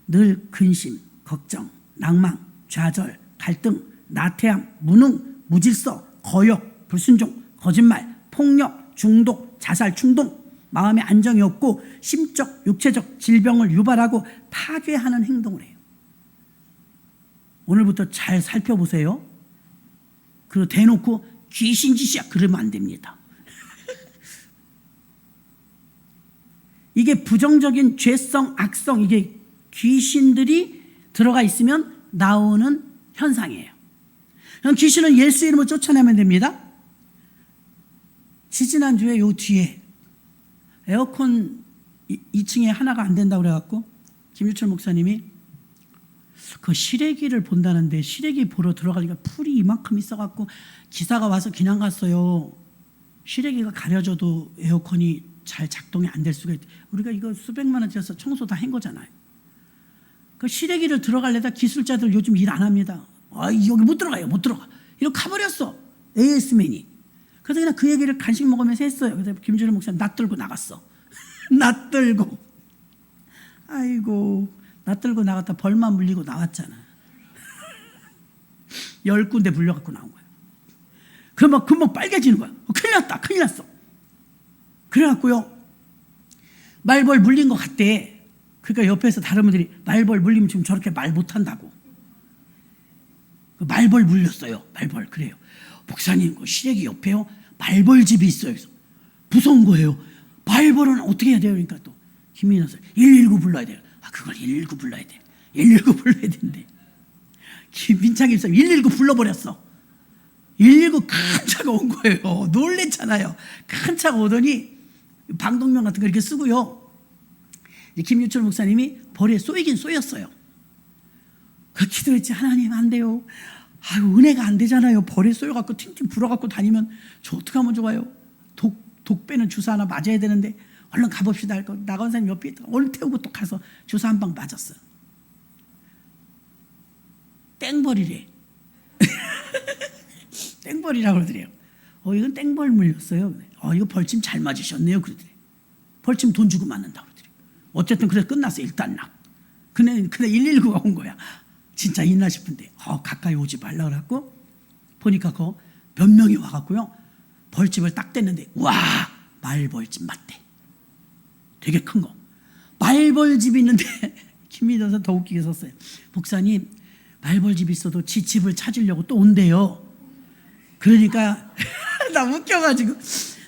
늘 근심, 걱정, 낭망, 좌절, 갈등, 나태함, 무능, 무질서, 거역, 불순종, 거짓말, 폭력, 중독, 자살, 충동, 마음의 안정이 없고 심적, 육체적 질병을 유발하고 파괴하는 행동을 해요. 오늘부터 잘 살펴보세요. 그리고 대놓고 귀신 짓이야 그러면 안 됩니다. 이게 부정적인 죄성, 악성, 이게 귀신들이 들어가 있으면 나오는 현상이에요. 그럼 귀신은 예수 이름으로 쫓아내면 됩니다. 지지난주에 요 뒤에 에어컨 2층에 하나가 안 된다고 그래갖고 김유철 목사님이 그 실외기를 본다는데 실외기 보러 들어가니까 풀이 이만큼 있어갖고 기사가 와서 그냥 갔어요. 실외기가 가려져도 에어컨이 잘 작동이 안 될 수가 있대. 우리가 이거 수백만 원 들여서 청소 다 한 거잖아요. 그 실외기를 들어가려다 기술자들 요즘 일 안 합니다. 여기 못 들어가요. 못 들어가. 이러고 가버렸어. AS맨이. 그래서 그냥 그 얘기를 간식 먹으면서 했어요. 그래서 김준일 목사님 낯들고 나갔어. 낯들고. 아이고. 낯들고 나갔다 벌만 물리고 나왔잖아. 10군데 불려갖고 나온 거야. 그러면 금방 빨개지는 거야. 큰일 났다. 큰일 났어. 그래갖고요. 말벌 물린 것 같대. 그러니까 옆에서 다른 분들이 말벌 물리면 지금 저렇게 말 못한다고. 말벌 물렸어요. 말벌. 그래요. 목사님 그 시래기 옆에요. 말벌집이 있어요. 그래서 무서운 거예요. 말벌은 어떻게 해야 돼요? 그러니까 또 김민호 선 119 불러야 돼요. 그걸 119 불러야 돼. 119 불러야 된대. 김민창 입사 119 불러버렸어. 119 큰 차가 온 거예요. 놀랬잖아요. 큰 차가 오더니 방독면 같은 거 이렇게 쓰고요. 김유철 목사님이 벌에 쏘이긴 쏘였어요. 그 기도했지. 하나님 안 돼요. 은혜가 안 되잖아요. 벌에 쏘여갖고 팅팅 불어갖고 다니면 저 어떡하면 좋아요. 독 빼는 주사 하나 맞아야 되는데 얼른 가봅시다 할 거. 나간 사람 옆에 있다가 얼른 태우고 또 가서 주사 한 방 맞았어요. 땡벌이래. 땡벌이라고 그러더래요. 이건 땡벌 물렸어요. 이거 벌침 잘 맞으셨네요. 그러더래. 벌침 돈 주고 맞는다고 그러더래. 어쨌든 그래서 끝났어. 일단 근데 119가 온 거야. 진짜 있나 싶은데 가까이 오지 말라 그래갖고 보니까 몇 명이 와갖고요. 벌집을 딱 뗐는데 와 말벌집 맞대. 되게 큰 거. 말벌집이 있는데 김미전사 더 웃기게 썼어요. 목사님 말벌집이 있어도 지 집을 찾으려고 또 온대요. 그러니까 나 웃겨가지고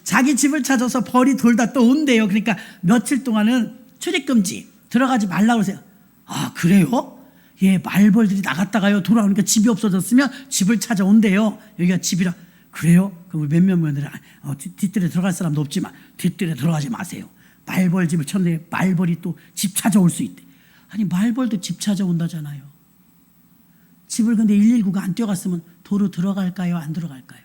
자기 집을 찾아서 벌이 돌다 또 온대요. 그러니까 며칠 동안은 출입금지 들어가지 말라고 그러세요. 그래요? 예, 말벌들이 나갔다가요 돌아오니까 집이 없어졌으면 집을 찾아온대요. 여기가 집이라. 그래요? 그럼 몇몇 분들은 뒷뜰에 들어갈 사람도 없지만 뒷뜰에 들어가지 마세요. 말벌집을 쳤는데 말벌이 또 집 찾아올 수 있대. 아니 말벌도 집 찾아온다잖아요. 집을 근데 119가 안 뛰어갔으면 도로 들어갈까요? 안 들어갈까요?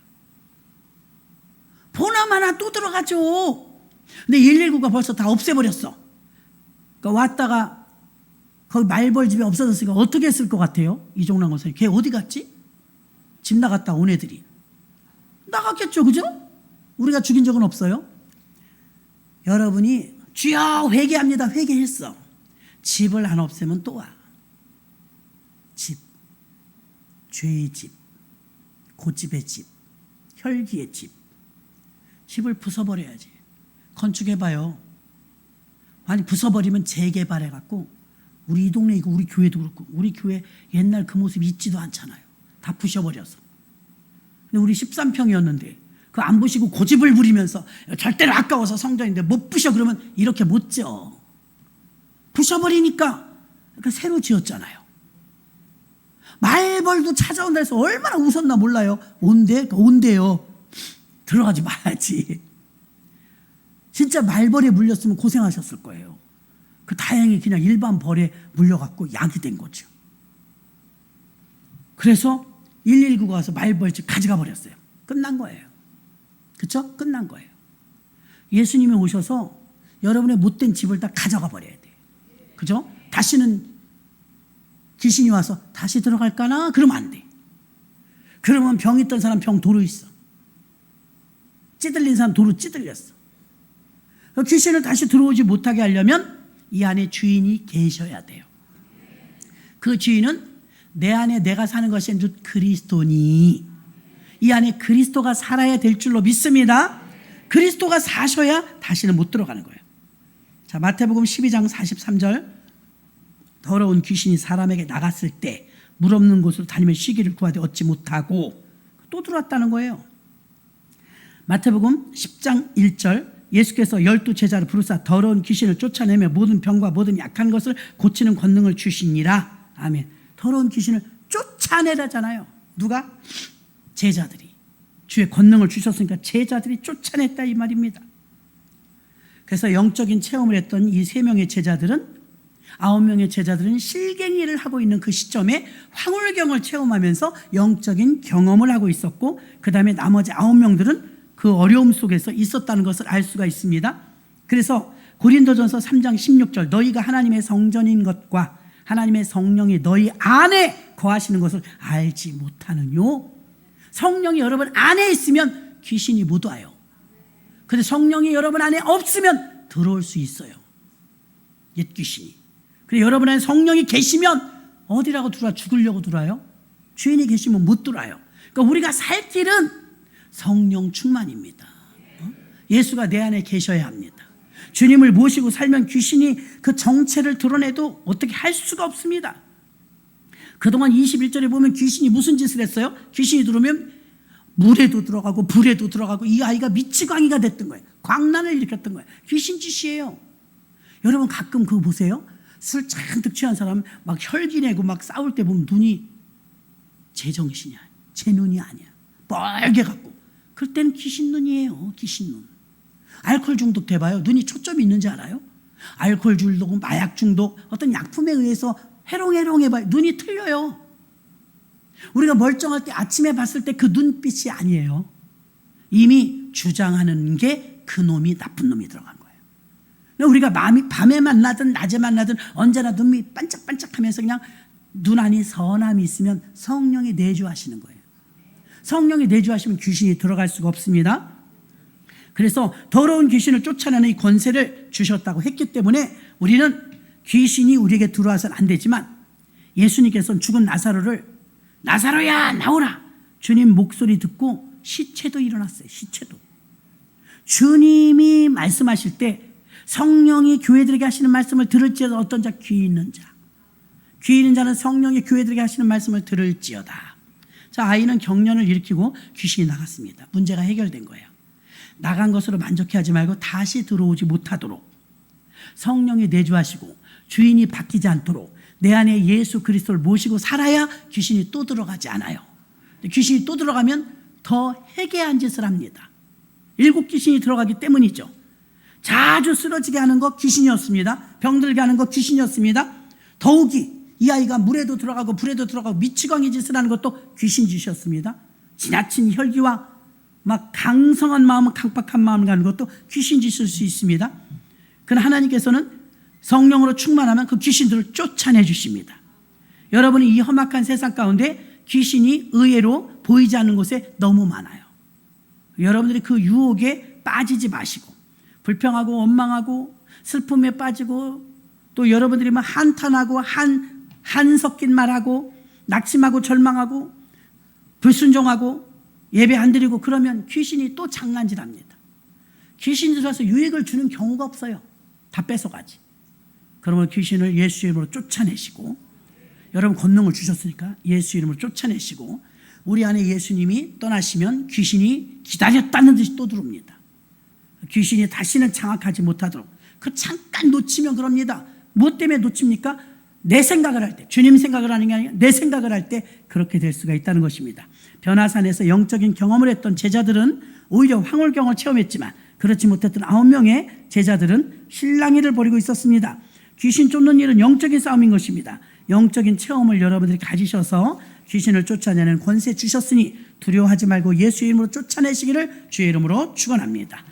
보나마나 또 들어가죠. 근데 119가 벌써 다 없애버렸어. 그러니까 왔다가 거기 말벌집이 없어졌으니까 어떻게 했을 것 같아요? 이종란 권사님. 걔 어디 갔지? 집 나갔다 온 애들이. 나갔겠죠. 그죠? 우리가 죽인 적은 없어요. 여러분이 주여 회개합니다. 회개했어. 집을 안 없애면 또 와. 집. 죄의 집. 고집의 집. 혈기의 집. 집을 부숴버려야지. 건축해봐요. 아니 부숴버리면 재개발해갖고 우리 이 동네 이거 우리 교회도 그렇고 우리 교회 옛날 그 모습 있지도 않잖아요. 다 부셔버려서. 근데 우리 13평이었는데 그 안 부시고 고집을 부리면서 절대로 아까워서 성전인데 못 부셔 그러면 이렇게 못 지어. 부셔버리니까 그러니까 새로 지었잖아요. 말벌도 찾아온다 해서 얼마나 웃었나 몰라요. 온대요. 들어가지 말아야지. 진짜 말벌에 물렸으면 고생하셨을 거예요. 그 다행히 그냥 일반 벌에 물려갖고 약이 된 거죠. 그래서 119가 와서 말벌집 가져가 버렸어요. 끝난 거예요. 그렇죠? 끝난 거예요. 예수님이 오셔서 여러분의 못된 집을 다 가져가 버려야 돼요. 그죠? 다시는 귀신이 와서 다시 들어갈까나? 그러면 안 돼. 그러면 병 있던 사람 병 도로 있어. 찌들린 사람 도로 찌들렸어. 귀신을 다시 들어오지 못하게 하려면 이 안에 주인이 계셔야 돼요. 그 주인은 내 안에 내가 사는 것이 아니라 그리스도니, 이 안에 그리스도가 살아야 될 줄로 믿습니다. 그리스도가 사셔야 다시는 못 들어가는 거예요. 자, 마태복음 12장 43절, 더러운 귀신이 사람에게 나갔을 때 물 없는 곳으로 다니며 쉬기를 구하되 얻지 못하고 또 들어왔다는 거예요. 마태복음 10장 1절, 예수께서 12제자를 부르사 더러운 귀신을 쫓아내며 모든 병과 모든 약한 것을 고치는 권능을 주시니라. 아멘. 더러운 귀신을 쫓아내라잖아요. 누가? 제자들이. 주의 권능을 주셨으니까 제자들이 쫓아냈다 이 말입니다. 그래서 영적인 체험을 했던 이 3명의 제자들은, 9명의 제자들은 실갱이를 하고 있는 그 시점에 황홀경을 체험하면서 영적인 경험을 하고 있었고, 그 다음에 나머지 9명들은 그 어려움 속에서 있었다는 것을 알 수가 있습니다. 그래서 고린도전서 3장 16절, 너희가 하나님의 성전인 것과 하나님의 성령이 너희 안에 거하시는 것을 알지 못하느뇨. 성령이 여러분 안에 있으면 귀신이 못 와요. 근데 성령이 여러분 안에 없으면 들어올 수 있어요, 옛 귀신이. 그래서 여러분 안에 성령이 계시면 어디라고 들어와? 죽으려고 들어와요? 주인이 계시면 못 들어와요. 그러니까 우리가 살 길은 성령 충만입니다. 예수가 내 안에 계셔야 합니다. 주님을 모시고 살면 귀신이 그 정체를 드러내도 어떻게 할 수가 없습니다. 그동안 21절에 보면 귀신이 무슨 짓을 했어요? 귀신이 들어오면 물에도 들어가고 불에도 들어가고 이 아이가 미치광이가 됐던 거예요. 광란을 일으켰던 거예요. 귀신 짓이에요. 여러분 가끔 그거 보세요. 술 잔뜩 취한 사람 막 혈기 내고 막 싸울 때 보면 눈이 제정신이야, 제 눈이 아니야, 뻘게 갖고. 그럴 때는 귀신 눈이에요. 귀신 눈. 알코올 중독 돼봐요. 눈이 초점이 있는지 알아요? 알코올 중독, 마약 중독, 어떤 약품에 의해서 해롱해롱 해봐요. 눈이 틀려요. 우리가 멀쩡할 때 아침에 봤을 때 그 눈빛이 아니에요. 이미 주장하는 게 그 놈이 나쁜 놈이 들어간 거예요. 우리가 밤에 만나든 낮에 만나든 언제나 눈이 반짝반짝하면서 그냥 눈 안에 선함이 있으면 성령이 내주하시는 거예요. 성령이 내주하시면 귀신이 들어갈 수가 없습니다. 그래서 더러운 귀신을 쫓아내는 이 권세를 주셨다고 했기 때문에 우리는 귀신이 우리에게 들어와서는 안 되지만, 예수님께서는 죽은 나사로를 나사로야 나오라, 주님 목소리 듣고 시체도 일어났어요. 시체도. 주님이 말씀하실 때 성령이 교회들에게 하시는 말씀을 들을지어다. 어떤 자? 귀 있는 자. 귀 있는 자는 성령이 교회들에게 하시는 말씀을 들을지어다. 자, 아이는 경련을 일으키고 귀신이 나갔습니다. 문제가 해결된 거예요. 나간 것으로 만족해하지 말고 다시 들어오지 못하도록 성령이 내주하시고 주인이 바뀌지 않도록 내 안에 예수 그리스도를 모시고 살아야 귀신이 또 들어가지 않아요. 귀신이 또 들어가면 더 해괴한 짓을 합니다. 7 귀신이 들어가기 때문이죠. 자주 쓰러지게 하는 거 귀신이었습니다. 병들게 하는 거 귀신이었습니다. 더욱이 이 아이가 물에도 들어가고 불에도 들어가고 미치광이 짓을 하는 것도 귀신 짓이었습니다. 지나친 혈기와 막 강성한 마음, 강박한 마음을 가는 것도 귀신 짓일 수 있습니다. 그러나 하나님께서는 성령으로 충만하면 그 귀신들을 쫓아내 주십니다. 여러분이 이 험악한 세상 가운데 귀신이 의외로 보이지 않는 곳에 너무 많아요. 여러분들이 그 유혹에 빠지지 마시고, 불평하고 원망하고 슬픔에 빠지고, 또 여러분들이 막 한탄하고 한 섞인 말하고 낙심하고 절망하고 불순종하고 예배 안 드리고 그러면 귀신이 또 장난질합니다. 귀신이 들어와서 유익을 주는 경우가 없어요. 다 뺏어가지. 그러면 귀신을 예수 이름으로 쫓아내시고, 여러분 권능을 주셨으니까 예수 이름으로 쫓아내시고, 우리 안에 예수님이 떠나시면 귀신이 기다렸다는 듯이 또 들어옵니다. 귀신이 다시는 장악하지 못하도록. 그 잠깐 놓치면 그럽니다. 뭐 때문에 놓칩니까? 내 생각을 할 때, 주님 생각을 하는 게 아니라 내 생각을 할 때 그렇게 될 수가 있다는 것입니다. 변화산에서 영적인 경험을 했던 제자들은 오히려 황홀경을 체험했지만 그렇지 못했던 9명의 제자들은 실랑이를 벌이고 있었습니다. 귀신 쫓는 일은 영적인 싸움인 것입니다. 영적인 체험을 여러분들이 가지셔서 귀신을 쫓아내는 권세 주셨으니 두려워하지 말고 예수 이름으로 쫓아내시기를 주의 이름으로 축원합니다.